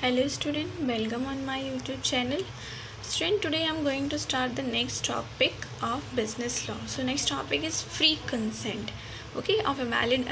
Hello student, welcome on my YouTube channel. Student, today I am going to start the next topic of business law. So next topic is free consent. Okay, of a valid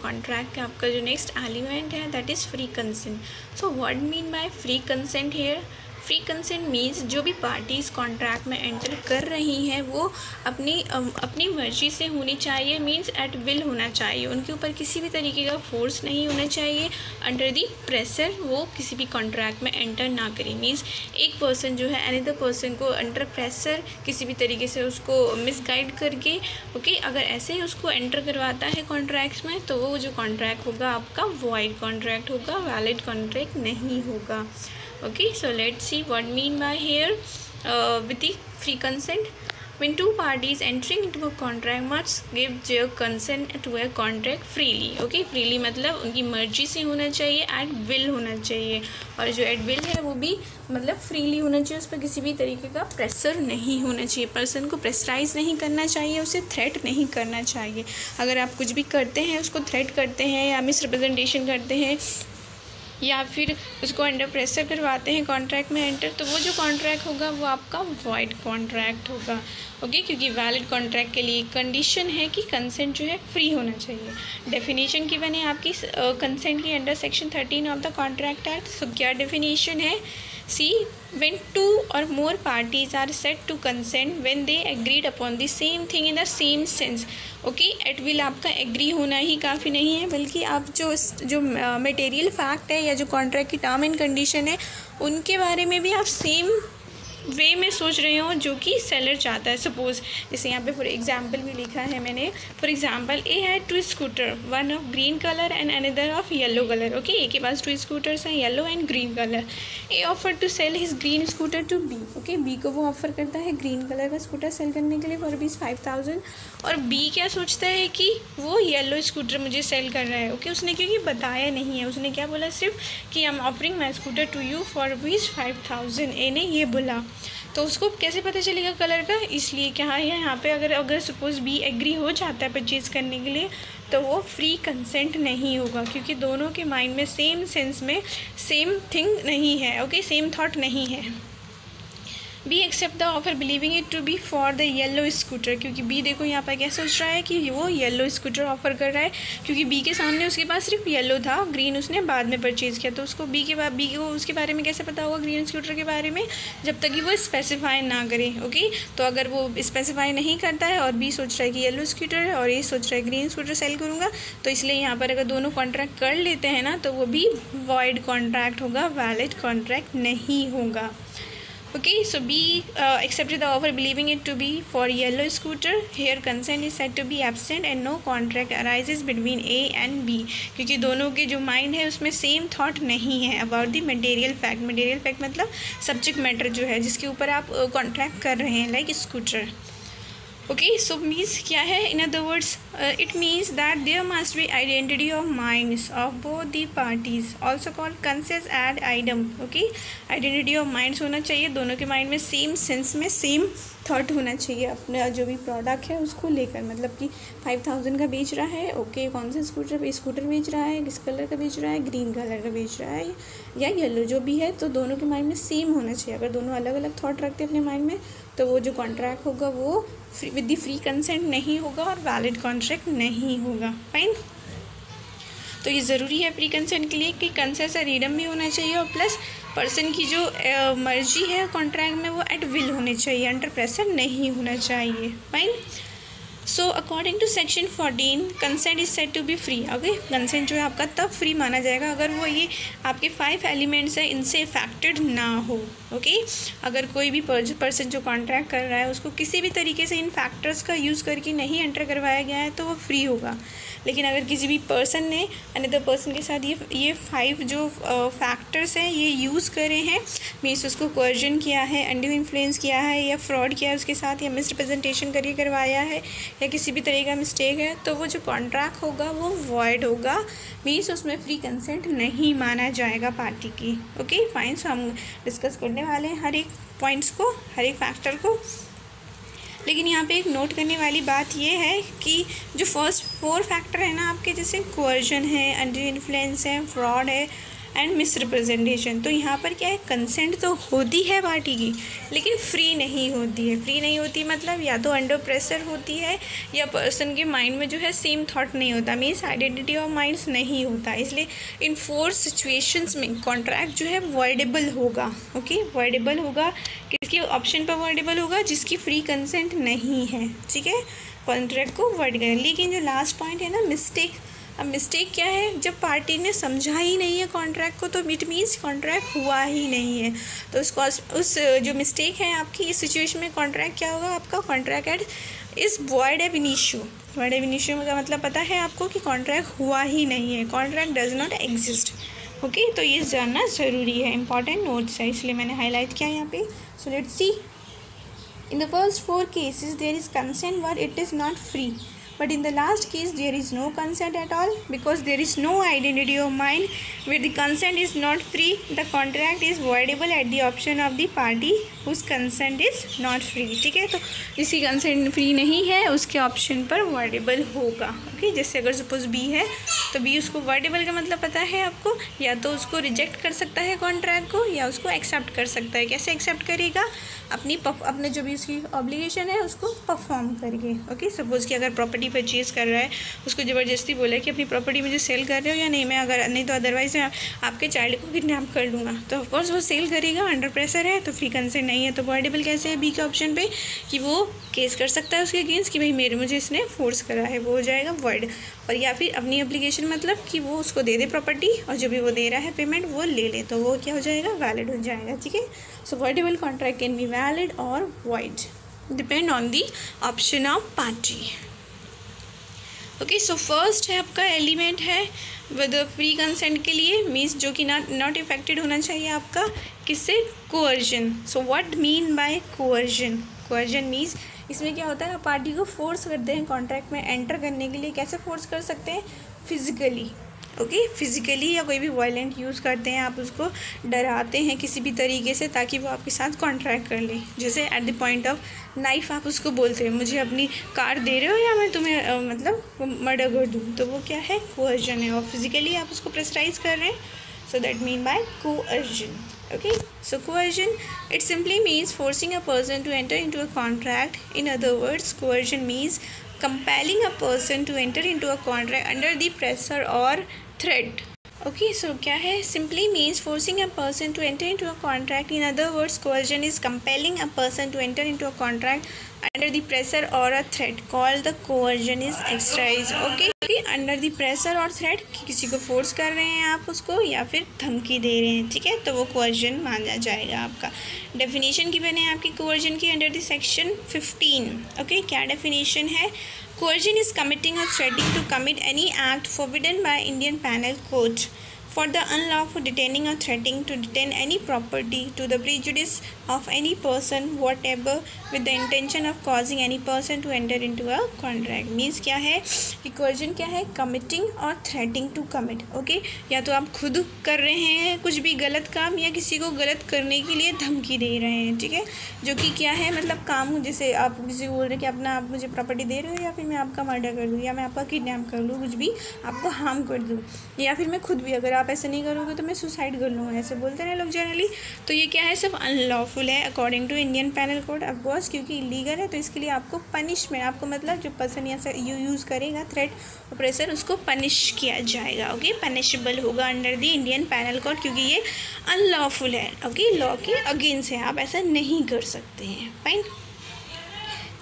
contract का आपका जो next element है that is free consent. So what mean by free consent here? Free consent means जो भी parties contract में enter कर रही हैं वो अपनी मर्जी से होनी चाहिए, मीन्स एट विल होना चाहिए, उनके ऊपर किसी भी तरीके का फोर्स नहीं होना चाहिए, अंडर दी प्रेशर वो किसी भी कॉन्ट्रैक्ट में एंटर ना करें। मीन्स एक पर्सन जो है अनदर पर्सन को अंडर प्रेशर किसी भी तरीके से उसको मिसगाइड करके अगर ऐसे ही उसको एंटर करवाता है कॉन्ट्रैक्ट्स में तो वो जो कॉन्ट्रैक्ट होगा आपका वॉइड कॉन्ट्रैक्ट होगा, वैलिड कॉन्ट्रैक्ट नहीं होगा। Okay, so let's see what mean by here with the free consent. When two parties entering into a contract must give their consent to a contract freely. Okay, freely मतलब उनकी मर्जी से होना चाहिए, at will होना चाहिए, और जो at will है वो भी मतलब फ्रीली होना चाहिए, उस पर किसी भी तरीके का प्रेशर नहीं होना चाहिए, पर्सन को प्रेशराइज नहीं करना चाहिए, उसे थ्रेट नहीं करना चाहिए। अगर आप कुछ भी करते हैं उसको थ्रेट करते हैं या मिसरिप्रेजेंटेशन करते हैं या फिर उसको अंडर प्रेशर करवाते हैं कॉन्ट्रैक्ट में एंटर, तो वो जो कॉन्ट्रैक्ट होगा वो आपका वॉइड कॉन्ट्रैक्ट होगा। ओके, क्योंकि वैलिड कॉन्ट्रैक्ट के लिए कंडीशन है कि कंसेंट जो है फ्री होना चाहिए। डेफिनेशन की बने आपकी कंसेंट की under section 13 of the contract act. So क्या डेफिनेशन है? See when two or more parties are said to consent when they agreed upon the same thing in the same sense. Okay, at will आपका agree होना ही काफ़ी नहीं है, बल्कि आप जो मटेरियल फैक्ट है या जो कॉन्ट्रैक्ट की टर्म एंड कंडीशन है उनके बारे में भी आप सेम वे में सोच रहे हो जो कि सेलर चाहता है। सपोज़ जैसे यहाँ पे फॉर एग्जांपल भी लिखा है मैंने, for example A had two scooter, one of green colour and another of yellow colour. Okay, A के पास 2 स्कूटर्स हैं, yellow and green colour. A offer to sell his green scooter to B. Okay, B को वो offer करता है green colour का scooter sell करने के लिए फॉर रुपीज़ 5000, और बी क्या सोचता है कि वो येलो स्कूटर मुझे सेल कर रहा है। ओके, उसने क्योंकि बताया नहीं है, उसने क्या बोला सिर्फ कि I am offering my scooter to you for rupees 5000। A ने ये बोला, तो उसको कैसे पता चलेगा कलर का? इसलिए क्या है यहाँ पे अगर सपोज़ बी एग्री हो जाता है परचेज़ करने के लिए तो वो फ्री कंसेंट नहीं होगा, क्योंकि दोनों के माइंड में सेम सेंस में सेम थिंग नहीं है। ओके, सेम थॉट नहीं है। B accept the offer believing it to be for the yellow scooter, क्योंकि बी देखो यहाँ पर क्या सोच रहा है कि वो येलो स्कूटर ऑफर कर रहा है, क्योंकि बी के सामने उसके पास सिर्फ येलो था, ग्रीन उसने बाद में परचेज़ किया, तो उसको बी को उसके बारे में कैसे पता होगा ग्रीन स्कूटर के बारे में, जब तक कि वो स्पेसिफाई ना करे। ओके, तो अगर वो स्पेसिफाई नहीं करता है और बी सोच रहा है कि येलो स्कूटर है और ये सोच रहा है ग्रीन स्कूटर सेल करूँगा, तो इसलिए यहाँ पर अगर दोनों कॉन्ट्रैक्ट कर लेते हैं ना तो वो भी वॉइड कॉन्ट्रैक्ट होगा, वैलिड कॉन्ट्रैक्ट नहीं होगा। Okay, so B accepted the offer believing it to be for yellow scooter. Here consent is said to be absent and no contract arises between A and B, क्योंकि दोनों के जो mind है उसमें same thought नहीं है about the material fact. Material fact मतलब subject matter जो है जिसके ऊपर आप कॉन्ट्रैक्ट कर रहे हैं, like scooter. Okay, so means क्या है? In other words it means that there must be identity of minds of both the parties, also called consent ad idem. Okay, identity of minds होना चाहिए, दोनों के mind में same sense में same thought होना चाहिए अपना जो भी प्रोडक्ट है उसको लेकर, मतलब कि 5000 का बेच रहा है, ओके, कौन सा स्कूटर बेच रहा है, किस कलर का बेच रहा है, ग्रीन कलर का बेच रहा है या येलो जो भी है, तो दोनों के माइंड में सेम होना चाहिए। अगर दोनों अलग अलग थॉट रखते हैं अपने माइंड में तो वो जो कॉन्ट्रैक्ट होगा वो विद द फ्री कंसेंट नहीं होगा और वैलिड कॉन्ट्रैक्ट नहीं होगा। फाइन, तो ये ज़रूरी है फ्री कंसेंट के लिए कि कंसेंट से रीडम भी होना चाहिए और प्लस पर्सन की जो मर्जी है कॉन्ट्रैक्ट में वो एट विल होनी चाहिए, अंडर प्रेशर नहीं होना चाहिए। Fine, so according to section 14 consent is said to be free. Okay, consent जो है आपका तब फ्री माना जाएगा अगर वो ये आपके 5 एलिमेंट्स हैं इनसे अफेक्टेड ना हो। ओके, अगर कोई भी पर्सन जो कॉन्ट्रैक्ट कर रहा है उसको किसी भी तरीके से इन फैक्टर्स का यूज़ करके नहीं एंटर करवाया गया है तो वो फ्री होगा। लेकिन अगर किसी भी पर्सन ने अनदर पर्सन के साथ ये 5 जो फैक्टर्स हैं ये यूज़ करे हैं, मीन्स उसको कोर्जन किया है, अनड्यू इन्फ्लुएंस किया है या फ्रॉड किया है उसके साथ, या मिसरिप्रेजेंटेशन करके करवाया है या किसी भी तरह का मिस्टेक है, तो वो जो कॉन्ट्रैक्ट होगा वो वॉइड होगा, मीन्स उसमें फ्री कंसेंट नहीं माना जाएगा पार्टी की। ओके, फाइन, सो हम डिस्कस करने वाले हैं हर एक पॉइंट्स को, हर एक फैक्टर को। लेकिन यहाँ पे एक नोट करने वाली बात ये है कि जो फर्स्ट 4 फैक्टर है ना आपके, जैसे कोर्जन है, अंडर इन्फ्लुएंस है, फ्रॉड है, एंड मिसरिप्रेजेंटेशन। तो यहाँ पर क्या है, कंसेंट तो होती है पार्टी की, लेकिन फ्री नहीं होती है। फ्री नहीं होती मतलब या तो अंडर प्रेशर होती है, या पर्सन के माइंड में जो है सेम थॉट नहीं होता, मीन्स आइडेंटिटी ऑफ माइंड्स नहीं होता। इसलिए इन 4 सिचुएशंस में कॉन्ट्रैक्ट जो है वॉइडेबल होगा। ओके, वॉइडेबल होगा, किसके ऑप्शन पर वॉइडेबल होगा, जिसकी फ्री कंसेंट नहीं है। ठीक है, कॉन्ट्रैक्ट को वॉइड करें। लेकिन जो लास्ट पॉइंट है ना, मिस्टेक, अब मिस्टेक क्या है, जब पार्टी ने समझा ही नहीं है कॉन्ट्रैक्ट को, तो इट मीन्स कॉन्ट्रैक्ट हुआ ही नहीं है। तो उस जो मिस्टेक है आपकी इस सिचुएशन में, कॉन्ट्रैक्ट क्या होगा आपका, कॉन्ट्रैक्ट इज़ वॉइड एब इनिशियो। वॉइड एब इनिशियो का मतलब पता है आपको कि कॉन्ट्रैक्ट हुआ ही नहीं है, contract does not exist. Okay, तो ये जानना ज़रूरी है, इंपॉर्टेंट नोट्स है, इसलिए मैंने हाईलाइट किया यहाँ पे। So let's see, in the first 4 cases there is consent but it is not free, but in the last case there is no consent at all because there is no identity of mind where the consent is not free. The contract is voidable at the option of the party whose consent is not free. ठीक है, तो जिसकी consent free नहीं है उसके option पर voidable होगा। Okay, जैसे अगर सपोज बी है तो बी, उसको वॉइडेबल का मतलब पता है आपको, या तो उसको रिजेक्ट कर सकता है कॉन्ट्रैक्ट को, या उसको एक्सेप्ट कर सकता है। कैसे एक्सेप्ट करेगा, अपने जो भी उसकी ऑब्लिगेशन है उसको परफॉर्म करके। ओके, सपोज़ कि अगर प्रॉपर्टी परचेज़ कर रहा है, उसको ज़बरदस्ती बोला कि अपनी प्रॉपर्टी मुझे सेल कर रहे हो या नहीं, मैं अगर नहीं तो अदरवाइज़ मैं आपके चाइल्ड को किडनैप कर लूँगा, तो ऑफकोर्स वो सेल करेगा, अंडर प्रेशर है, तो फ्री कंसेंट नहीं है। तो वॉइडेबल कैसे है बी के ऑप्शन पे, कि वो केस कर सकता है उसके अगेंस्ट कि भाई मुझे इसने फोर्स करा है, वो हो जाएगा वॉइड। और या फिर अपनी एप्लीकेशन मतलब कि वो उसको दे दे प्रॉपर्टी और जो भी वो दे रहा है पेमेंट वो ले ले, तो वो क्या हो जाएगा, वैलिड हो जाएगा। ठीक है, so voidable contract can be valid or void depend on the option of party. Okay, so first है आपका एलिमेंट है विद फ्री कंसेंट के लिए, मीन्स जो कि नॉट इफेक्टेड होना चाहिए आपका, किससे, coercion. So what mean by coercion, coercion means इसमें क्या होता है, आप पार्टी को फोर्स करते हैं कॉन्ट्रैक्ट में एंटर करने के लिए। कैसे फोर्स कर सकते हैं, फिजिकली। ओके, फिजिकली या कोई भी वायलेंट यूज़ करते हैं, आप उसको डराते हैं किसी भी तरीके से ताकि वो आपके साथ कॉन्ट्रैक्ट कर ले। जैसे at the point of knife आप उसको बोलते हैं मुझे अपनी कार दे रहे हो या मैं तुम्हें मतलब मर्डर कर दूँ, तो वो क्या है, कोअर्जन है। और फिजिकली आप उसको प्रेशराइज कर रहे हैं, so that mean by coercion. Okay, so coercion, it simply means forcing a person to enter into a contract. In other words, coercion means compelling a person to enter into a contract under the pressure or threat. Okay, so क्या है, simply means forcing a person to enter into a contract. In other words, coercion is compelling a person to enter into a contract under the pressure or a threat. Called the coercion is exercise. Okay, under the pressure और threat, किसी को force कर रहे हैं आप उसको या फिर धमकी दे रहे हैं। ठीक है, तो वो कोअर्जन माना जाएगा आपका। डेफिनेशन की बने आपकी कोअर्जन की अंडर द सेक्शन 15। ओके, क्या डेफिनेशन है, coercion is committing or threatening to commit any act forbidden by Indian penal code for the unlawful detaining or threatening to detain any property to the prejudice of any person whatever with the intention of causing any person to enter into a contract. Means क्या है कि coercion क्या है, committing और threatening to commit. Okay, या तो आप खुद कर रहे हैं कुछ भी गलत काम या किसी को गलत करने के लिए धमकी दे रहे हैं। ठीक है, जो कि क्या है, मतलब काम, जैसे आप किसी को बोल रहे हैं कि आप मुझे प्रॉपर्टी दे रहे हो या फिर मैं आपका मर्डर कर दूँ या मैं आपका किडनैप कर लूँ, कुछ भी आपको हार्म कर दूँ, या फिर मैं खुद भी अगर आप ऐसे नहीं करोगे तो मैं सुसाइड कर लूँगा, ऐसे बोलते हैं लोग जनरली। तो ये क्या है, सब अनलॉफुल है according to Indian penal code. Of course क्योंकि इलीगल है तो इसके लिए आपको पनिशमेंट, आपको मतलब जो पर्सन यहाँ यूज़ करेगा थ्रेट और प्रेशर, उसको पनिश किया जाएगा। ओके, पनिशेबल होगा under the Indian penal code क्योंकि ये अनलॉफुल है। ओके, लॉ के अगेंस्ट है, आप ऐसा नहीं कर सकते हैं। फाइन,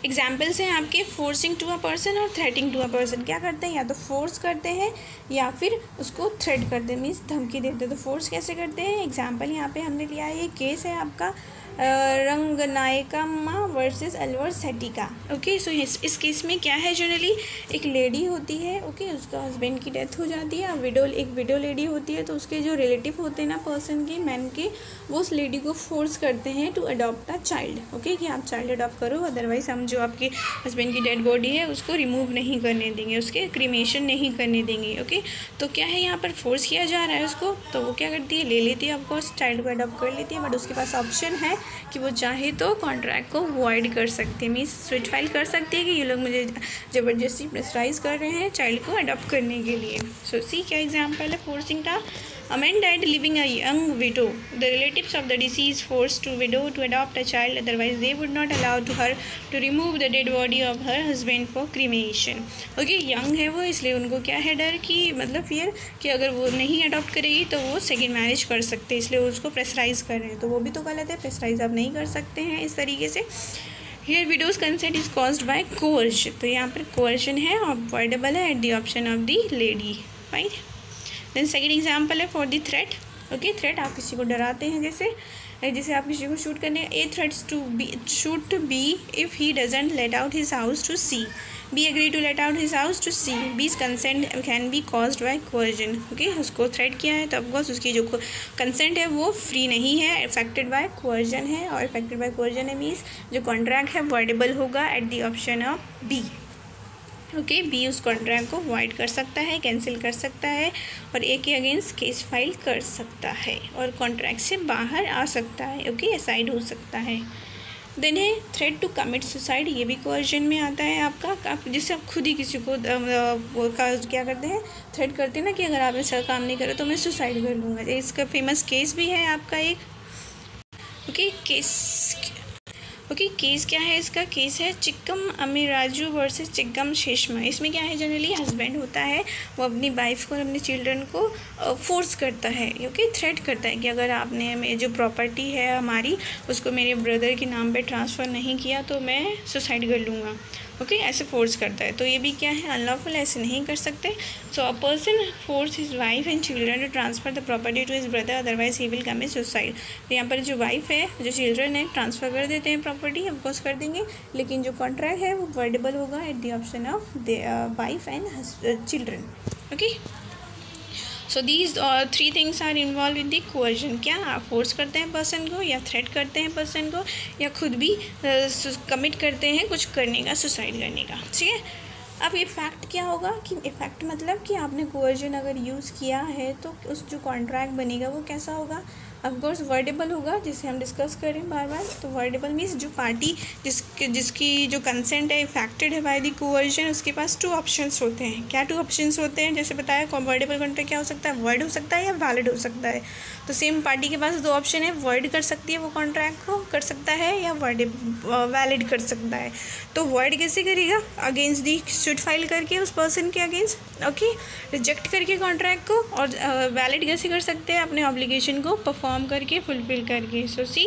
एग्जाम्पल्स हैं आपके, फोर्सिंग टू अ पर्सन और थ्रेटिंग टू अ पर्सन। क्या करते हैं, या तो फोर्स करते हैं या फिर उसको थ्रेट करते हैं, मीन्स धमकी देते हैं। तो फोर्स कैसे करते हैं, एग्जाम्पल यहाँ पे हमने लिया है, ये केस है आपका रंगनायकम्मा वर्सेस अलवर सेटिका। ओके, सो इस केस में क्या है, जनरली एक लेडी होती है, ओके, उसका हस्बैंड की डेथ हो जाती है, एक विडो लेडी होती है, तो उसके जो रिलेटिव होते हैं ना पर्सन के, मैन के, वो उस लेडी को फोर्स करते हैं to adopt a child. Okay, कि आप चाइल्ड अडॉप्ट करो, अदरवाइज हम जो आपके हस्बैंड की डेड बॉडी है उसको रिमूव नहीं करने देंगे, उसके क्रीमेशन नहीं करने देंगे। ओके, तो क्या है, यहाँ पर फोर्स किया जा रहा है उसको, तो वो क्या करती है, ले लेती है, ऑफकोर्स चाइल्ड को अडॉप्ट कर लेती है, बट उसके पास ऑप्शन है कि वो चाहे तो कॉन्ट्रैक्ट को वॉइड कर सकती है, मीन्स स्विच फाइल कर सकती है कि ये लोग मुझे ज़बरदस्ती प्रेशराइज कर रहे हैं चाइल्ड को अडॉप्ट करने के लिए। सो सी क्या एग्जाम्पल है फोर्सिंग का, A man died leaving a young widow. The relatives of the deceased forced the widow to adopt a child, otherwise they would not allow to her to remove the dead body of her husband for cremation. Okay, young है वो, इसलिए उनको क्या है डर कि मतलब fear कि अगर वो नहीं अडॉप्ट करेगी तो वो सेकेंड मैरिज कर सकते हैं, इसलिए उसको प्रेशराइज कर रहे हैं। तो वो भी तो गलत है, प्रेशराइज आप नहीं कर सकते हैं इस तरीके से। Here widow's consent is caused by coercion, तो यहाँ पर कोअर्शन है और अवॉइडेबल है at the option of the lady, fine. Then second example है for the threat. Okay, threat आप किसी को डराते हैं, जैसे आप किसी को शूट करने, A threats to B shoot B if he doesn't let out his house to C, B agree to let out his house to C, B's consent can be caused by coercion. Okay, उसको threat किया है तो of course उसकी जो consent है वो free नहीं है, इफेक्टेड बाय कोअर्जन है, और इफेक्टेड बाय कोअर्जन है मीन्स जो कॉन्ट्रैक्ट है वॉइडेबल होगा at the option of B. Okay, B उस कॉन्ट्रैक्ट को वॉइड कर सकता है, कैंसिल कर सकता है और ए के अगेंस्ट केस फाइल कर सकता है और कॉन्ट्रैक्ट से बाहर आ सकता है। ओके, असाइड हो सकता है। देन है थ्रेट टू कमिट सुसाइड, ये भी कोअर्जन में आता है आपका। आप जिससे आप खुद ही किसी को क्या करते हैं, थ्रेट करते हैं ना कि अगर आप ऐसा काम नहीं करो तो मैं सुसाइड कर लूँगा। इसका फेमस केस भी है आपका एक। केस क्या है इसका? केस है चिक्कम अमीराजू वर्सेस चिक्कम शेषमा। इसमें क्या है, जनरली हस्बैंड होता है वो अपनी वाइफ को और अपने चिल्ड्रन को फोर्स करता है, ओके, थ्रेट करता है कि अगर आपने जो प्रॉपर्टी है हमारी उसको मेरे ब्रदर के नाम पे ट्रांसफ़र नहीं किया तो मैं सुसाइड कर लूँगा। ओके, ऐसे फोर्स करता है, तो ये भी क्या है, अनलॉफुल, ऐसे नहीं कर सकते। So a person force his wife and children to transfer the property to his brother, otherwise he will commit suicide. तो यहाँ पर जो वाइफ है, जो चिल्ड्रन है, ट्रांसफ़र कर देते हैं प्रॉपर्टी, ऑफकोर्स कर देंगे, लेकिन जो कॉन्ट्रैक्ट है वो वर्डेबल होगा at the option of the wife and children. Okay, so these three things are involve in the coercion. क्या आप फोर्स करते हैं पर्सन को, या थ्रेट करते हैं पर्सन को, या खुद भी कमिट करते हैं कुछ करने का, सुसाइड करने का। ठीक है, अब इफ़ेक्ट क्या होगा कि इफ़ेक्ट मतलब कि आपने कोअर्जन अगर यूज़ किया है तो उस जो कॉन्ट्रैक्ट बनेगा वो कैसा होगा, ऑफकोर्स वर्डेबल होगा, जिसे हम डिस्कस करें बार बार। तो वर्डेबल मीन्स जो पार्टी जिसकी जो कंसेंट है इफेक्टेड है बाय द कोअर्जन, उसके पास टू ऑप्शंस होते हैं। क्या टू ऑप्शंस होते हैं? जैसे बताया, वर्डेबल कॉन्ट्रैक्ट क्या हो सकता है, वर्ड हो सकता है या वैलिड हो सकता है। तो सेम पार्टी के पास दो ऑप्शन है, वर्ड कर सकती है वो कॉन्ट्रैक्ट को, कर सकता है, या वैलिड कर सकता है। तो वर्ड कैसे करेगा, अगेंस्ट दी सूट फाइल करके उस पर्सन के अगेंस्ट, ओके, रिजेक्ट करके कॉन्ट्रैक्ट को, और वैलिड कैसे कर सकते हैं, अपने ऑब्लिगेशन को परफॉर्म करके, फुलफिल करके। So see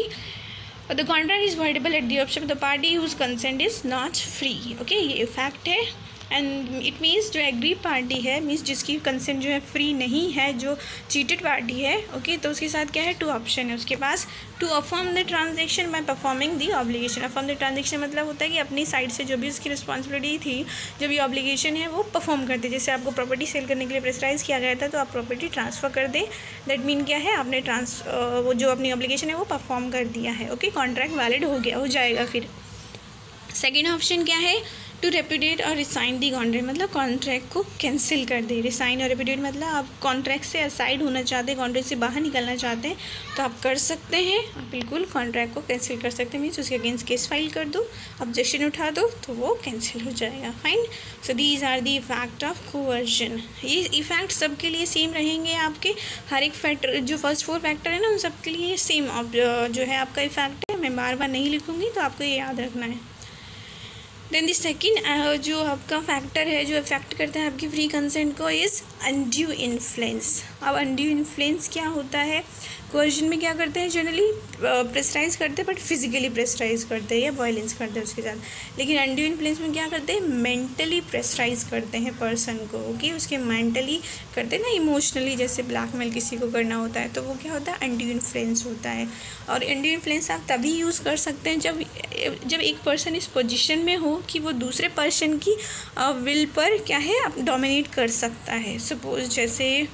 the contract is voidable at the option of the party whose consent is not free. Okay, ये फैक्ट है एंड इट मीन्स जो एग्री पार्टी है मीन्स जिसकी कंसेंट जो है फ्री नहीं है, जो चीटेड पार्टी है, ओके, तो उसके साथ क्या है, टू ऑप्शन है उसके पास, to affirm the transaction by performing the obligation. Affirm the transaction मतलब होता है कि अपनी साइड से जो भी उसकी रिस्पॉन्सिबिलिटी थी, जो भी ऑब्लिगेशन है वो परफॉर्म कर दे। जैसे आपको प्रॉपर्टी सेल करने के लिए प्रेशराइज किया गया था तो आप प्रॉपर्टी ट्रांसफ़र कर दें, दैट मीन क्या है, आपने वो जो अपनी ऑब्लिगेशन है वो परफॉर्म कर दिया है। ओके, कॉन्ट्रैक्ट वैलिड हो जाएगा। फिर सेकेंड ऑप्शन क्या है, टू रेपुडिएट और रिसाइन दी कॉन्ट्रैक्ट, मतलब कॉन्ट्रैक्ट को कैंसिल कर दे। रिसाइन और रेपुडिएट मतलब आप कॉन्ट्रैक्ट से असाइड होना चाहते हैं, कॉन्ट्रैक्ट से बाहर निकलना चाहते हैं तो आप कर सकते हैं, आप बिल्कुल कॉन्ट्रैक्ट को कैंसिल कर सकते हैं। मीन्स उसके अगेंस्ट केस फाइल कर दो, ऑब्जेक्शन उठा दो तो वो कैंसिल हो जाएगा। Fine, so these are the effect of coercion. ये इफेक्ट सबके लिए सेम रहेंगे आपके, हर एक फैक्टर जो फर्स्ट 4 फैक्टर है ना उन सबके लिए सेम जो है आपका इफेक्ट है। मैं बार बार नहीं लिखूँगी तो आपको ये याद रखना है। देन दी सेकेंड जो आपका फैक्टर है जो इफेक्ट करता है आपकी फ्री कंसेंट को इज़ अनड्यू इन्फ्लुएंस। अब अनड्यू इन्फ्लुएंस क्या होता है, कोअर्जन में क्या करते हैं, जनरली प्रेशराइज करते हैं बट फिजिकली प्रेशराइज करते हैं या वायलेंस करते हैं उसके साथ। लेकिन अनड्यू इन्फ्लुएंस में क्या करते हैं, मेंटली प्रेशराइज करते हैं पर्सन को, ओके, उसके मेंटली करते हैं ना, इमोशनली जैसे ब्लैकमेल किसी को करना होता है तो वो क्या होता है, अनड्यू इन्फ्लुएंस होता है। और अनड्यू इन्फ्लुएंस आप तभी यूज़ कर सकते हैं जब एक पर्सन इस पोजीशन में हो कि वो दूसरे पर्सन की विल पर क्या है डोमिनेट कर सकता है। सपोज जैसे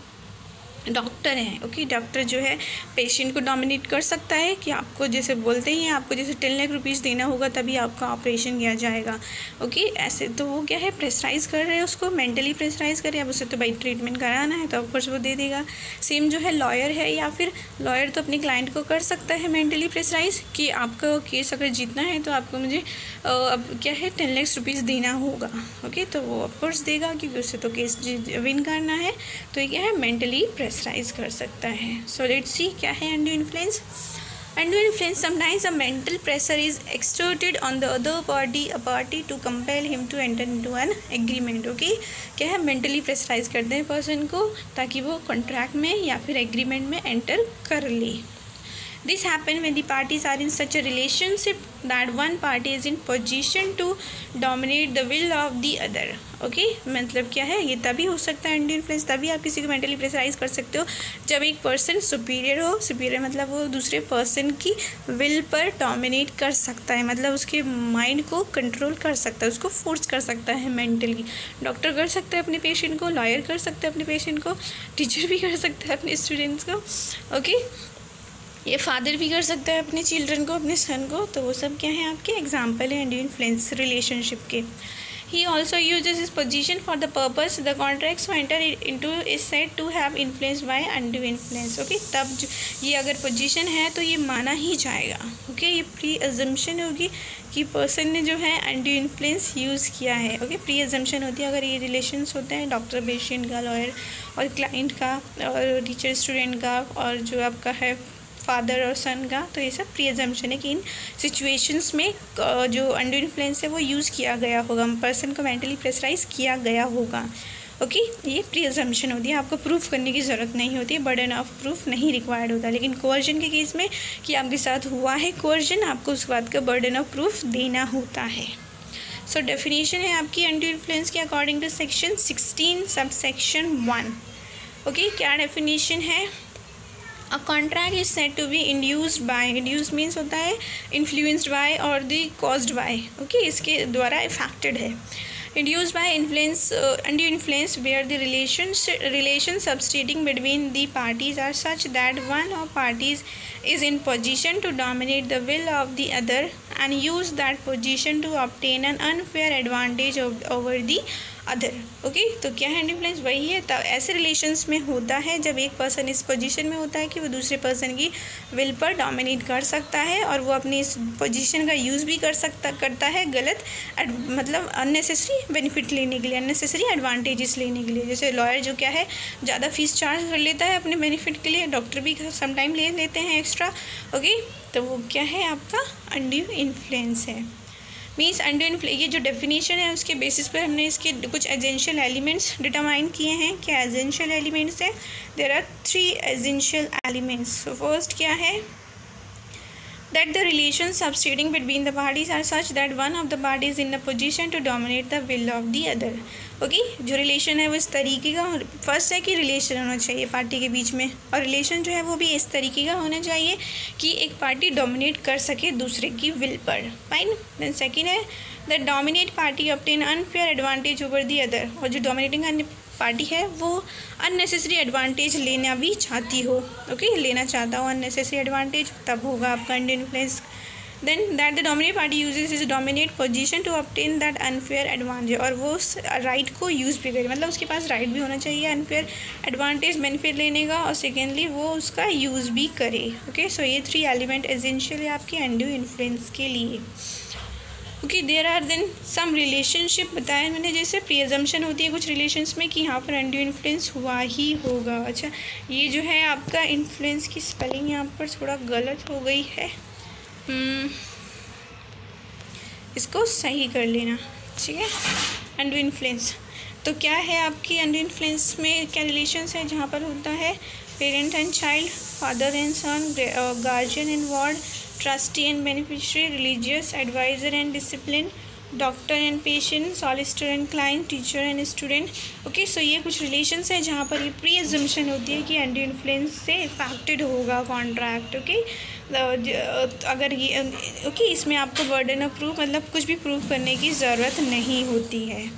डॉक्टर हैं, ओके, डॉक्टर जो है पेशेंट को डोमिनेट कर सकता है कि आपको जैसे बोलते ही हैं आपको जैसे 10 लाख रुपीज़ देना होगा तभी आपका ऑपरेशन किया जाएगा, ओके, ऐसे। तो वो क्या है, प्रेशराइज कर रहे हैं उसको, मेंटली प्रेशराइज कर रहे हैं। अब उसे तो भाई ट्रीटमेंट कराना है तो ऑफकोर्स वो दे देगा। सेम जो है लॉयर है, या फिर लॉयर तो अपने क्लाइंट को कर सकता है मेंटली प्रेशराइज कि आपका केस अगर जीतना है तो आपको मुझे अब क्या है 10 लाख रुपीज़ देना होगा, ओके, तो वो ऑफकोर्स देगा क्योंकि उससे तो केस विन करना है। तो ये क्या है, मेंटली प्रेशराइज प्रेशराइज कर सकता है। सो लेट्स सी क्या है undue influence. Undue influence, sometimes a mental pressure is exerted on the other party to compel him to enter into an agreement. Okay, क्या है, मेंटली प्रेशराइज करते हैं person को ताकि वो कॉन्ट्रैक्ट में या फिर एग्रीमेंट में एंटर कर ले। This happens when the parties are in such a relationship that one party is in position to dominate the will of the other. Okay मतलब क्या है, ये तभी हो सकता है अनड्यू इन्फ्लुएंस, तभी आप किसी को मेंटली प्रेशराइज कर सकते हो जब एक पर्सन सुपीरियर हो। सुपीरियर मतलब वो दूसरे पर्सन की विल पर डोमिनेट कर सकता है, मतलब उसके माइंड को कंट्रोल कर सकता है, उसको फोर्स कर सकता है मेंटली। डॉक्टर कर सकता है अपने पेशेंट को, लॉयर कर सकता है अपने पेशेंट को, टीचर भी कर सकता है अपने स्टूडेंट्स को। ओके, ये फादर भी कर सकता है अपने चिल्ड्रन को, अपने सन को। तो वो सब क्या है, आपके एग्जाम्पल है अनड्यू इन्फ्लुएंस रिलेशनशिप के। He also uses his position for the purpose the contracts who enter into is said to have influenced by undue influence. Okay, तब ये अगर पोजीशन है तो ये माना ही जाएगा। ओके, ये प्री अजम्पशन होगी कि पर्सन ने जो है अनड्यू इन्फ्लुएंस यूज़ किया है। ओके, प्री अजम्पशन होती है अगर ये रिलेशंस होते हैं डॉक्टर पेशेंट का, लॉयर और क्लाइंट का, और टीचर स्टूडेंट का, और जो आपका है फादर और सन का। तो ये सब प्री अजम्पशन है कि इन सिचुएशंस में जो अनड्यू इन्फ्लुएंस है वो यूज़ किया गया होगा, पर्सन को मेंटली प्रेशराइज किया गया होगा। ओके, ये प्री अजम्पशन होती है, आपको प्रूफ करने की ज़रूरत नहीं होती है, बर्डन ऑफ प्रूफ नहीं रिक्वायर्ड होता। लेकिन कोअर्जन के केस में कि आपके साथ हुआ है कोअर्जन, आपको उस बात का बर्डन ऑफ प्रूफ देना होता है। सो डेफिनेशन है आपकी अनड्यू इन्फ्लुएंस की according to section 16 subsection 1। Okay, क्या डेफिनेशन है? A contract is said to be induced by, induced means होता है influenced by or the caused by। okay, इसके द्वारा affected है। induced by influence, undue influence where the relation subsisting between the parties are such that one of parties is in position to dominate the will of the other and use that position to obtain an unfair advantage over the other. Okay, तो क्या है influence? वही है, तब ऐसे relations में होता है जब एक पर्सन इस पोजीशन में होता है कि वो दूसरे पर्सन की विल पर डोमिनेट कर सकता है और वो अपनी इस पोजीशन का यूज़ भी करता है गलत मतलब अननेसेसरी बेनिफिट लेने के लिए, अननेसेसरी एडवांटेजेस लेने के लिए। जैसे लॉयर जो क्या है ज़्यादा फीस चार्ज कर लेता है अपने बेनिफिट के लिए, डॉक्टर भी समटाइम ले लेते हैं एक्स्ट्रा। ओके, तो वो क्या है, आपका अनड्यू इन्फ्लुएंस है। मीन्स अनड्यू इन्फ्लुएंस, ये जो डेफिनेशन है उसके बेसिस पर हमने इसके कुछ एसेंशियल एलिमेंट्स डिटरमाइन किए हैं। क्या एसेंशियल एलिमेंट्स है? There are 3 essential elements. So first क्या है? that the relations subsisting between the parties are such that one of the parties is in a position to dominate the will of the other। Okay, जो relation है वो इस तरीके का, first है कि रिलेशन होना चाहिए पार्टी के बीच में, और रिलेशन जो है वो भी इस तरीके का होना चाहिए कि एक पार्टी डोमिनेट कर सके दूसरे की विल पर। फाइन। देन सेकंड है the dominate party obtain unfair advantage over the other, और जो डोमिनेटिंग पार्टी है वो अननेसेसरी एडवांटेज लेना भी चाहती हो। ओके, लेना चाहता हो अननेसेसरी एडवांटेज, तब होगा आपका undue influence. Then that the dominate party uses is dominate position to obtain that unfair advantage, और वो उस राइट को यूज़ भी करे, मतलब उसके पास राइट भी होना चाहिए अनफेयर एडवांटेज बेनिफिट लेने का, और सेकेंडली वो उसका यूज़ भी करे। ओके, सो ये 3 एलिमेंट एसेंशियल है आपके अनड्यू इन्फ्लुएंस के लिए। Okay, there are then some relationship बताया मैंने, जैसे प्री अजम्पशन होती है कुछ रिलेशंस में कि यहाँ पर अनड्यू इन्फ्लुएंस हुआ ही होगा। अच्छा, ये जो है आपका इन्फ्लुएंस की स्पेलिंग यहाँ पर थोड़ा गलत हो गई है, इसको सही कर लेना, ठीक है। अनड्यू इन्फ्लुएंस तो क्या है आपकी अनड्यू इन्फ्लुएंस में क्या रिलेशंस है जहाँ पर होता है parent and child, father and son, guardian and ward, trustee and beneficiary, religious adviser and discipline, doctor and patient, solicitor and client, teacher and student. Okay, so ये कुछ रिलेशंस है जहाँ पर ये प्री अजम्पशन होती है कि अनड्यू इन्फ्लुएंस से इफेक्टेड होगा कॉन्ट्रैक्ट। ओके, अगर ये ओके, इसमें आपको बर्डन ऑफ प्रूफ मतलब कुछ भी प्रूफ करने की ज़रूरत नहीं होती है।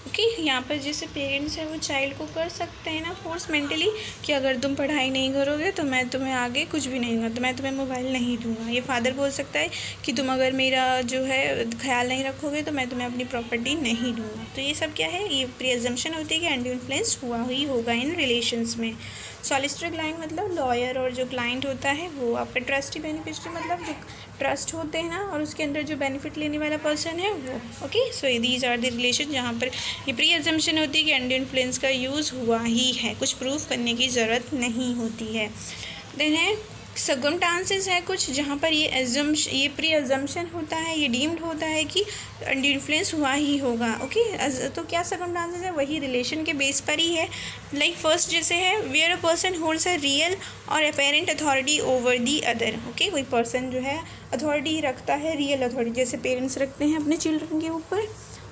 ओके, यहाँ पर जैसे पेरेंट्स हैं वो चाइल्ड को कर सकते हैं ना फोर्स मेंटली कि अगर तुम पढ़ाई नहीं करोगे तो मैं तुम्हें आगे कुछ भी नहीं दूँगा, तो मैं तुम्हें मोबाइल नहीं दूँगा। ये फादर बोल सकता है कि तुम अगर मेरा जो है ख्याल नहीं रखोगे तो मैं तुम्हें अपनी प्रॉपर्टी नहीं दूँगा। तो ये सब क्या है, ये प्री अजम्पशन होती है कि अनड्यू इन्फ्लुएंस हुआ ही होगा इन रिलेशंस में। सॉलिसिटर क्लाइंट मतलब लॉयर और जो क्लाइंट होता है वो आपका ट्रस्टी बेनिफिशियरी मतलब जो ट्रस्ट होते हैं ना और उसके अंदर जो बेनिफिट लेने वाला पर्सन है वो। Okay, so these are the relation जहाँ पर ये प्री एजम्पशन होती है कि अनड्यू इन्फ्लुएंस का यूज़ हुआ ही है, कुछ प्रूफ करने की ज़रूरत नहीं होती है। देन है सर्कमस्टांसेस है कुछ जहाँ पर ये प्री एजम्पशन होता है, ये डीम्ड होता है कि अनड्यू इन्फ्लुएंस हुआ ही होगा। ओके, तो क्या सर्कमस्टांसेस है, वही रिलेशन के बेस पर ही है। लाइक फर्स्ट जैसे है where a person holds a real or apparent authority over the other. Okay, कोई पर्सन जो है अथॉरिटी रखता है, रियल अथॉरिटी जैसे पेरेंट्स रखते हैं अपने चिल्ड्रन के ऊपर।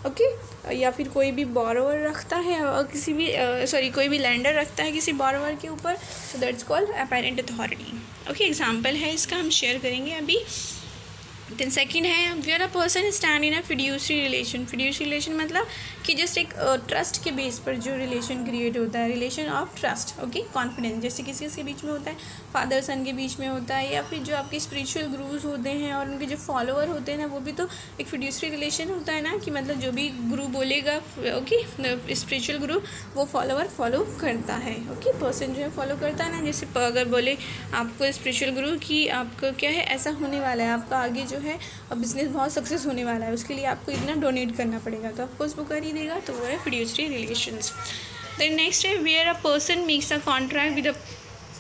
ओके, या फिर कोई भी बोरोवर रखता है और किसी भी कोई भी लैंडर रखता है किसी बोरोवर के ऊपर, so that's called apparent authority. Okay, example है इसका, हम शेयर करेंगे अभी। देन सेकंड है where a person stand in a fiduciary relation. Fiduciary relation मतलब कि जस्ट एक ट्रस्ट के बेस पर जो रिलेशन क्रिएट होता है, relation of trust. Okay, confidence जैसे किसी के बीच में होता है, फादर सन के बीच में होता है, या फिर जो आपके स्पिरिचुअल गुरुज होते हैं और उनके जो फॉलोअर होते हैं ना, वो भी तो एक फिड्यूसरी रिलेशन होता है ना, कि मतलब जो भी गुरु बोलेगा, ओके, स्पिरिचुअल गुरु वो फॉलोअर फॉलो करता है। ओके, पर्सन जो है फॉलो करता है ना, जैसे अगर बोले आपको स्पिरिचुअल गुरु कि आपको क्या है ऐसा होने वाला है, आपका आगे जो है और बिजनेस बहुत सक्सेस होने वाला है, उसके लिए आपको इतना डोनेट करना पड़ेगा, तो ऑफकोर्स वो कर ही देगा, तो वो है फिड्यूसरी रिलेशंस। देन नेक्स्ट है where a person makes a contract with a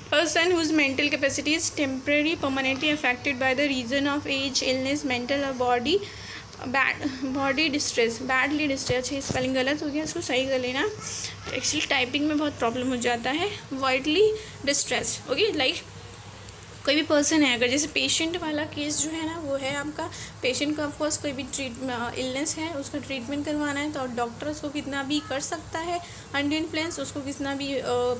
person whose mental capacity is temporarily permanently affected by the reason of age, illness, mental or body distress, badly distress। अच्छा, spelling गलत हो गया, इसको सही कर लेना, actually typing में बहुत प्रॉब्लम हो जाता है। Widely distress. ओके, लाइक कोई भी पर्सन है, अगर जैसे पेशेंट वाला केस जो है ना, वो है आपका पेशेंट का ऑफकोर्स कोई भी इलनेस है, उसका ट्रीटमेंट करवाना है, तो डॉक्टर उसको कितना भी कर सकता है, अनड्यू इन्फ्लुएंस उसको कितना भी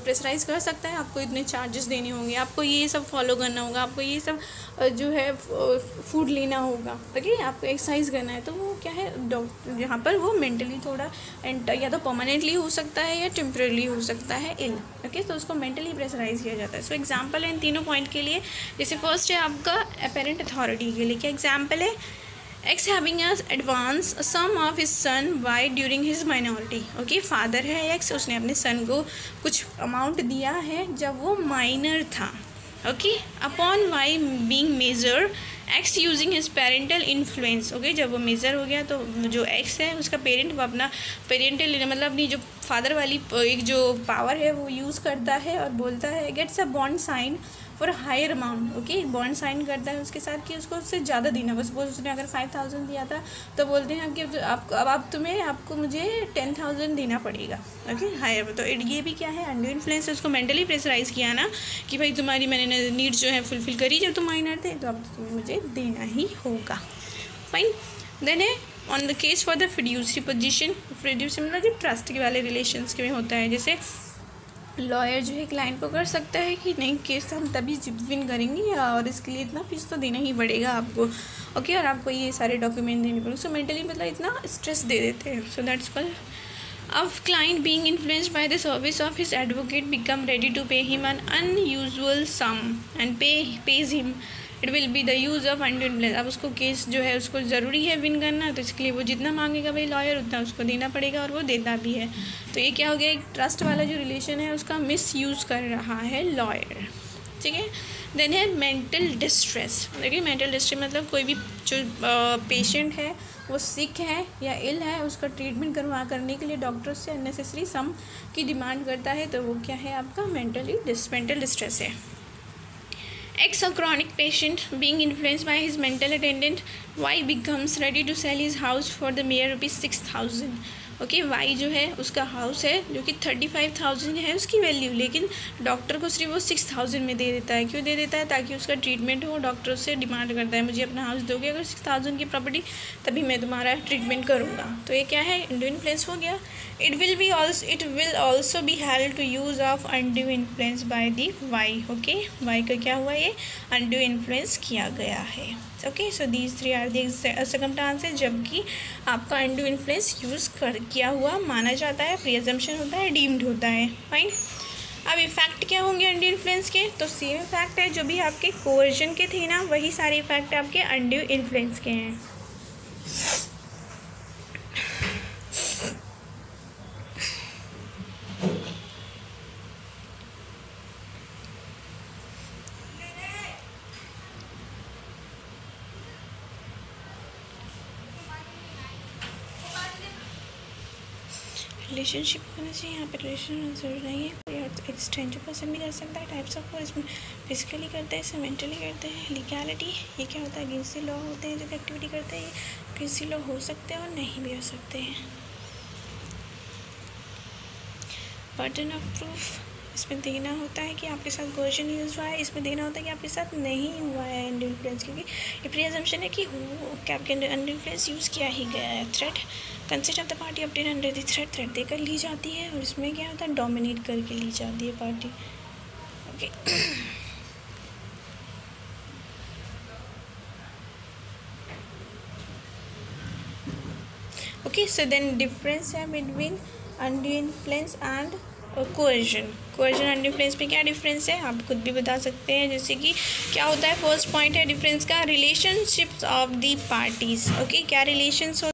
प्रेशराइज कर सकता है, आपको इतने चार्जेस देने होंगे, आपको ये सब फॉलो करना होगा, आपको ये सब जो है फूड लेना होगा, ओके, आपको एक्सरसाइज करना है, तो वो क्या है डॉक्टर यहाँ पर वो मेंटली थोड़ा या तो परमानेंटली हो सकता है या टेम्पररी हो सकता है इल। ओके, तो उसको मेंटली प्रेशराइज किया जाता है। सो एग्जाम्पल है इन तीनों पॉइंट के लिए। जैसे फर्स्ट है आपका अपेरेंट अथॉरिटी के लिए, क्या एग्जाम्पल है, X having advance some of his son Y during his minority. Okay, father है एक्स, उसने अपने सन को कुछ अमाउंट दिया है जब वो माइनर था। Okay, upon Y being major X using his parental influence. Okay, जब वो मेजर हो गया तो जो एक्स है उसका पेरेंट, वो अपना पेरेंटल मतलब अपनी जो फादर वाली एक जो पावर है वो यूज़ करता है और बोलता है gets a bond sign for higher amount. Okay, bond sign करता है उसके साथ कि उसको उससे ज़्यादा देना। बस उसने अगर 5000 दिया था तो बोलते हैं कि आपको मुझे 10,000 देना पड़ेगा। Okay, higher. तो ये भी क्या है, अनड्यू इन्फ्लुएंस। उसको मेंटली प्रेशराइज किया ना कि भाई तुम्हारी मैंने नीड्स जो है फुलफिल करी जब तुम माइनर थे, तो अब तुम्हें मुझे देना ही होगा। फाइन। देन है on the case for the fiduciary position. Fiduciary मतलब जो ट्रस्ट के वाले रिलेशंस के में होता है, जैसे लॉयर जो है क्लाइंट को कर सकता है कि नहीं केस हम तभी विन करेंगे और इसके लिए इतना फीस तो देना ही पड़ेगा आपको। ओके, और आपको ये सारे डॉक्यूमेंट देने पड़ेंगे। सो मेंटली मतलब इतना स्ट्रेस दे देते हैं। सो that's called of client being influenced by the service of his advocate become ready to pay him an unusual sum and pays him, it will be the use of undue influence। अब उसको case जो है उसको ज़रूरी है win करना, तो इसके लिए वो जितना मांगेगा भाई लॉयर उतना उसको देना पड़ेगा और वो देता भी है। तो ये क्या हो गया, एक ट्रस्ट वाला जो रिलेशन है उसका मिस यूज़ कर रहा है लॉयर। ठीक है। देन है मेंटल डिस्ट्रेस। देखिए मेंटल डिस्ट्रेस मतलब कोई भी जो पेशेंट है वो सिक है या इल है, उसका ट्रीटमेंट करने के लिए डॉक्टर से अननेसेसरी सम की डिमांड करता है, तो वो क्या है आपका मेंटल डिस्ट्रेस है। Ex a chronic patient being influenced by his mental attendant, Y becomes ready to sell his house for the mere ₹6,000। Okay, Y जो है उसका हाउस है जो कि 35,000 है उसकी वैल्यू, लेकिन डॉक्टर को सिर्फ वो 6,000 में दे देता है। क्यों दे देता है? ताकि उसका ट्रीटमेंट हो। डॉक्टर उससे डिमांड करता है मुझे अपना हाउस दोगे अगर 6,000 की प्रॉपर्टी, तभी मैं तुम्हारा ट्रीटमेंट करूँगा। तो ये क्या है, अनड्यू इन्फ्लुएंस हो गया। It will also be held to use of undue influence by the Y. Okay, Y का क्या हुआ, ये अनड्यू इन्फ्लुएंस किया गया है। Okay, so these 3 are the circumstances जबकि आपका अनड्यू इन्फ्लुएंस यूज़ किया हुआ माना जाता है, प्री-अजम्पशन होता है, डीम्ड होता है। फाइन। अब इफेक्ट क्या होंगे अनड्यू इन्फ्लुएंस के? तो सेम इफेक्ट है जो भी आपके कोवर्जन के थे ना, वही सारे इफेक्ट आपके अनड्यू इन्फ्लुएंस के हैं। रिलेशनशिप होना चाहिए, यहाँ पे रिलेशन जरूर नहीं है। कोई एक स्ट्रेंजर पर्सन भी कर सकता है। टाइप्स ऑफ फोर्स, इसमें फिजिकली करते हैं, इसमें मेंटली करते हैं। लीगैलिटी, ये क्या होता है, अगेंस्ट द लॉ होते हैं जो एक्टिविटी करते हैं, अगेंस्ट द लॉ हो सकते हैं और नहीं भी हो सकते हैं। बर्डन ऑफ प्रूफ, इसमें देना होता है कि आपके साथ कोएर्शन यूज़ हुआ है, इसमें देना होता है कि आपके साथ नहीं हुआ है अंडर इन्फ्लुएंस, क्योंकि ये प्री अजम्पशन है कि आपके अंडर इन्फ्लुएंस यूज़ किया ही गया है। Threat, consent of the party obtain under the threat, threat देकर ली जाती है और इसमें क्या होता है, डोमिनेट करके ली जाती है party. Okay okay, so then difference है between under influence and coercion. Coercion and influence में क्या डिफरेंस है, आप खुद भी बता सकते हैं। जैसे कि क्या होता है, फर्स्ट पॉइंट है डिफरेंस का, relationships of the parties. Okay, क्या रिलेशंस हो,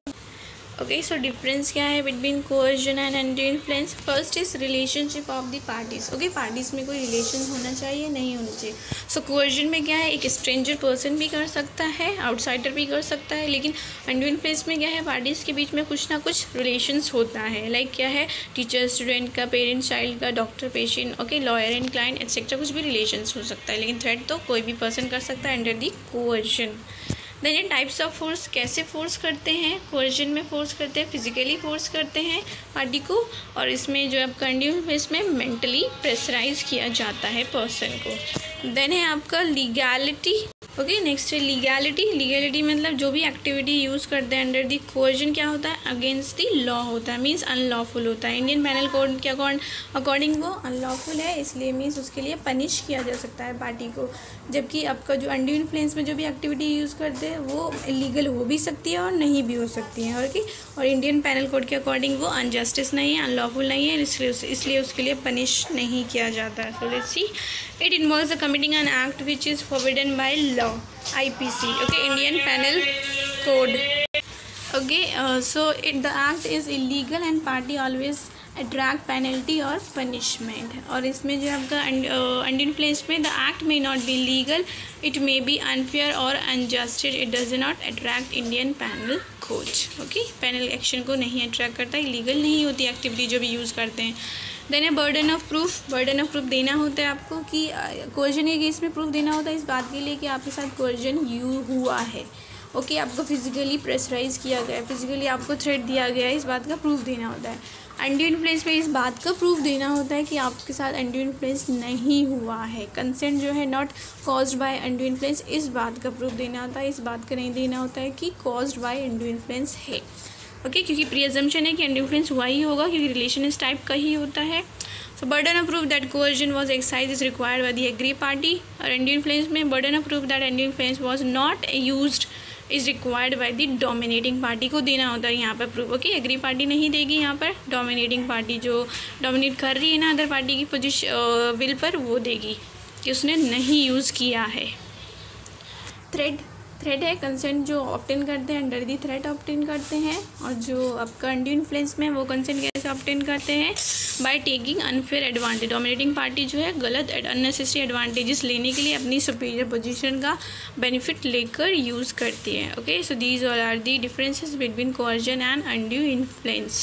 ओके, सो डिफरेंस क्या है between coercion and under influence. First is relationship of the parties. Okay, parties में कोई रिलेशन होना चाहिए, नहीं होना चाहिए। सो कोएर्शन में क्या है, एक स्ट्रेंजर पर्सन भी कर सकता है, आउटसाइडर भी कर सकता है, लेकिन अंडर इन्फ्लुएंस में क्या है, पार्टीज के बीच में कुछ ना कुछ रिलेशंस होता है। लाइक क्या है, टीचर स्टूडेंट का, पेरेंट चाइल्ड का, doctor patient, okay, lawyer and client etcetera, कुछ भी रिलेशंस हो सकता है। लेकिन थ्रेट तो कोई भी पर्सन कर सकता है अंडर द कोएर्शन। देन ये टाइप्स ऑफ फोर्स, कैसे फोर्स करते हैं, कोएर्शन में फोर्स करते हैं, फिजिकली फोर्स करते हैं पार्टी को, और इसमें जो आपका अंडर इन्फ्लुएंस में मेंटली प्रेशराइज किया जाता है पर्सन को। देन है आपका लीगैलिटी। ओके, नेक्स्ट है लीगैलिटी। लीगैलिटी मतलब जो भी एक्टिविटी यूज़ करते हैं अंडर दी कोएर्शन क्या होता है, अगेंस्ट दी लॉ होता है, मीन्स अनलॉफुल होता है। इंडियन पेनल कोड के अकॉर्डिंग वो अनलॉफुल है, इसलिए मीन्स उसके लिए पनिश किया जा सकता है पार्टी को। जबकि आपका जो अंडर इन्फ्लुएंस में जो भी एक्टिविटी यूज़ करते हैं वो इलीगल हो भी सकती है और नहीं भी हो सकती है। ओके, और इंडियन पेनल कोड के अकॉर्डिंग वो अनजस्टिस नहीं है, अनलॉफुल नहीं है, इसलिए उसके लिए पनिश नहीं किया जाता है। So let's see, it involves committing an act which is forbidden by law, IPC, okay, Indian Penal Code. Okay, so the act is illegal and party always attract penalty or punishment. और इसमें जो आपका under influence में the act may not be legal, it may be unfair or unjust, it does not attract Indian Penal Code. Okay, penal action को नहीं attract करता, illegal नहीं होती एक्टिविटी जो भी यूज़ करते हैं। देन है burden of proof. Burden of proof देना होता है आपको कि कोएर्शन के केस में प्रूफ देना होता है इस बात के लिए कि आपके साथ कोएर्शन हुआ है। ओके, आपको फिजिकली प्रेशराइज किया गया है, फिजिकली आपको थ्रेट दिया गया है, इस बात का प्रूफ देना होता है। अंडर इन्फ्लुएंस में इस बात का प्रूफ देना होता है कि आपके साथ अंडर इन्फ्लुएंस नहीं हुआ है। कंसेंट जो है not caused by under influence, इस बात का प्रूफ देना होता है, इस बात का नहीं देना होता है कि कॉज्ड बाय अंडर इन्फ्लुएंस है। ओके, क्योंकि प्री अजम्पशन है कि अंडर इन्फ्लुएंस हुआ ही होगा, क्योंकि रिलेशन इस टाइप का ही होता है। So burden of proof that coercion was exercise is required by the agree party. और अंडर इन्फ्लुएंस में burden of proof that under influence was not used is required by the dominating party को देना होता है यहाँ पर proof. Okay, agree party नहीं देगी, यहाँ पर डोमिनेटिंग पार्टी जो डोमिनेट कर रही है ना अदर पार्टी की पोजीशन विल पर, वो देगी कि उसने नहीं यूज़ किया है। थ्रेट है कंसेंट जो ऑब्टेन करते हैं, अंडर दी थ्रेट ऑब्टेन करते हैं। और जो आपका अंडर इन्फ्लुएंस में वो कंसेंट कैसे ऑब्टेन करते हैं, by taking unfair advantage. Dominating party जो है गलत अननेसेसरी एडवांटेजेस लेने के लिए अपनी सुपीरियर पोजीशन का बेनिफिट लेकर यूज़ करती है। Okay, so these all are the differences between coercion and under influence.